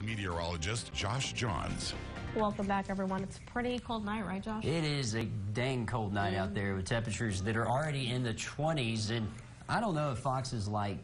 with meteorologist Josh Johns. Welcome back, everyone. It's a pretty cold night, right, Josh? It is a dang cold night out there with temperatures that are already in the 20s. And I don't know if foxes like,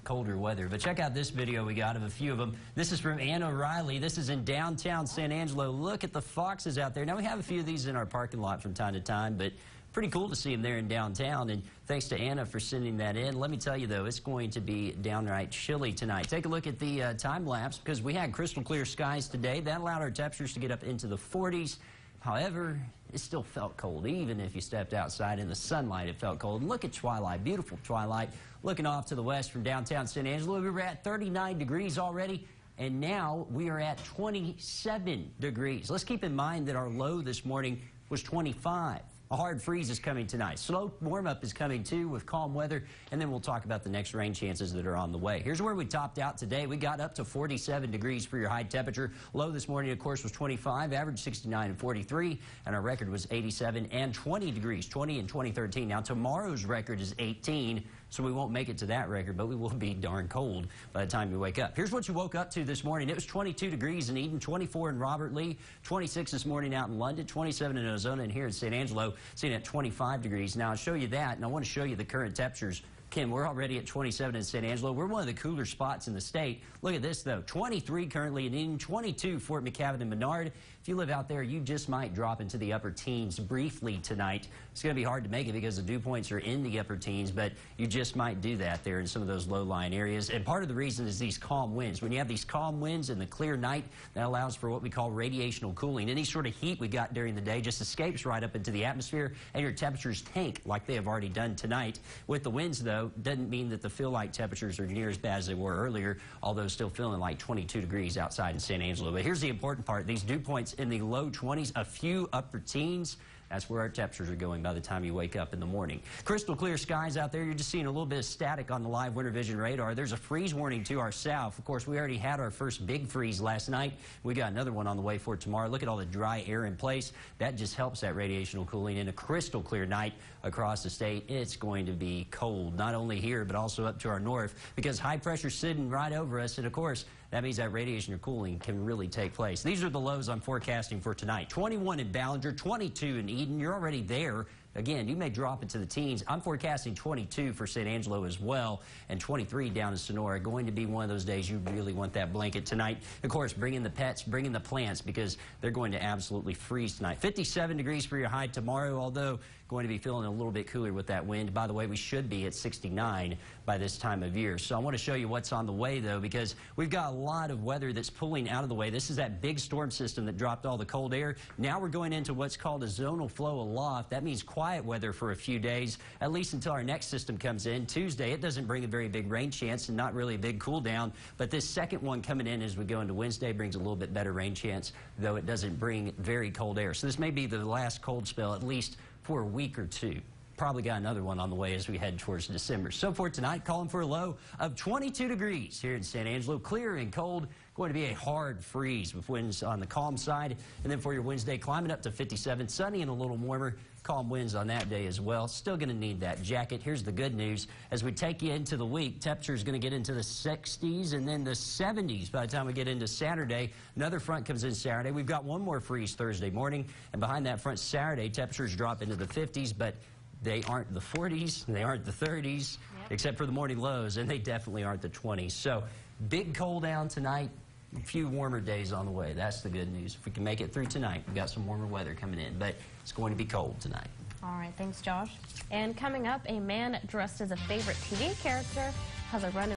colder weather, but check out this video we got of a few of them. This is from Ann O'Reilly. This is in downtown San Angelo. Look at the foxes out there. Now, we have a few of these in our parking lot from time to time, but pretty cool to see them there in downtown. And thanks to Anna for sending that in. Let me tell you, though, it's going to be downright chilly tonight. Take a look at the time lapse because we had crystal clear skies today. That allowed our temperatures to get up into the 40s. However, it still felt cold. Even if you stepped outside in the sunlight, it felt cold. And look at twilight, beautiful twilight. Looking off to the west from downtown San Angelo, we were at 39 degrees already, and now we are at 27 degrees. Let's keep in mind that our low this morning was 25. A hard freeze is coming tonight. Slow warm-up is coming, too, with calm weather, and then we'll talk about the next rain chances that are on the way. Here's where we topped out today. We got up to 47 degrees for your high temperature. Low this morning, of course, was 25, average 69 and 43, and our record was 87 and 20 degrees, 20 in 2013. Now, tomorrow's record is 18, so we won't make it to that record, but we will be darn cold by the time you wake up. Here's what you woke up to this morning. It was 22 degrees in Eden, 24 in Robert Lee, 26 this morning out in London, 27 in Ozona, and here in San Angelo, sitting at 25 degrees. Now, I'll show you that, and I want to show you the current temperatures. Kim, we're already at 27 in San Angelo. We're one of the cooler spots in the state. Look at this, though. 23 currently in Eden, 22 Fort McCavan and Menard. If you live out there, you just might drop into the upper teens briefly tonight. It's going to be hard to make it because the dew points are in the upper teens, but you just might do that there in some of those low-lying areas. And part of the reason is these calm winds. When you have these calm winds and the clear night, that allows for what we call radiational cooling. Any sort of heat we got during the day just escapes right up into the atmosphere, and your temperatures tank like they have already done tonight. With the winds, though, doesn't mean that the feel-like temperatures are near as bad as they were earlier, although still feeling like 22 degrees outside in San Angelo. But here's the important part. These dew points in the low 20s, a few upper teens. That's where our temperatures are going by the time you wake up in the morning. Crystal clear skies out there. You're just seeing a little bit of static on the live winter vision radar. There's a freeze warning to our south. Of course, we already had our first big freeze last night. We got another one on the way for tomorrow. Look at all the dry air in place. That just helps that radiational cooling. In a crystal clear night across the state, it's going to be cold, not only here, but also up to our north because high pressure sitting right over us. And of course, that means that radiation or cooling can really take place. These are the lows I'm forecasting for tonight. 21 in Ballinger, 22 in Eden. You're already there. Again, you may drop into the teens. I'm forecasting 22 for San Angelo as well, and 23 down in Sonora. Going to be one of those days you really want that blanket tonight. Of course, bring in the pets, bring in the plants, because they're going to absolutely freeze tonight. 57 degrees for your high tomorrow, although going to be feeling a little bit cooler with that wind. By the way, we should be at 69 by this time of year. So I want to show you what's on the way, though, because we've got a lot of weather that's pulling out of the way. This is that big storm system that dropped all the cold air. Now we're going into what's called a zonal flow aloft. That means quiet weather for a few days, at least until our next system comes in. Tuesday, it doesn't bring a very big rain chance and not really a big cool down, but this second one coming in as we go into Wednesday brings a little bit better rain chance, though it doesn't bring very cold air. So this may be the last cold spell, at least for a week or two. Probably got another one on the way as we head towards December. So for tonight, calling for a low of 22 degrees here in San Angelo. Clear and cold. Going to be a hard freeze with winds on the calm side. And then for your Wednesday, climbing up to 57. Sunny and a little warmer. Calm winds on that day as well. Still going to need that jacket. Here's the good news. As we take you into the week, temperature is going to get into the 60s and then the 70s by the time we get into Saturday. Another front comes in Saturday. We've got one more freeze Thursday morning. And behind that front Saturday, temperatures drop into the 50s, but they aren't the 40s, they aren't the 30s, except for the morning lows, and they definitely aren't the 20s. So big cold down tonight, a few warmer days on the way. That's the good news. If we can make it through tonight, we've got some warmer weather coming in, but it's going to be cold tonight. All right, thanks, Josh. And coming up, a man dressed as a favorite TV character has a run